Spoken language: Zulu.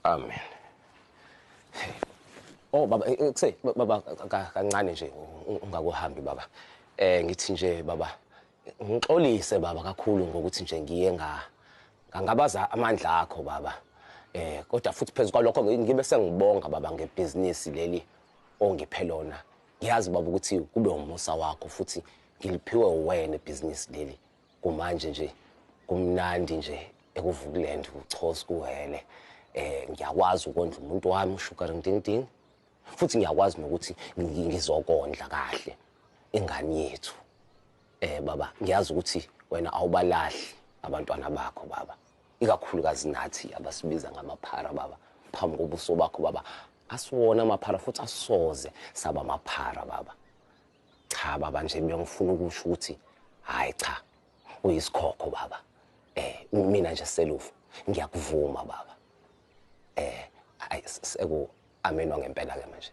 Amen. Oh baba baba kancane nje ungakuhambi baba. Ngithi nje baba ngixolise baba kakhulu ngokuthi nje ngiye ngangabaza amandla akho baba. Kodwa futhi phezulu kwalokho ngibe sengibonga baba ngebhizinisi leli ongiphe lona. Ngiyazi baba ukuthi kube umusa wakho futhi ngiliphiwe wena ibhizinisi leli. Kumanje nje kumnandi nje ekuvukuland uChosi kuhele. Ngiyakwazi ukondla umuntu wami uSugar Ndingding. Futhi ngiyakwazi nokuthi ngizokondla kahle ingane yethu. Baba ngiyazi ukuthi wena awubalahli abantwana bakho baba. Ikakhulukazi nathi abasibiza ngamaphara baba. Phambi kobuso bakho baba. Asiwona amaphara futhi asoze saba amaphara baba. Cha baba nje ngiyangifuna ukusho ukuthi hayi cha uyisikhokho baba. Mina nje selufu ngiyakuvuma baba. Seku amenwa ngempela ke manje.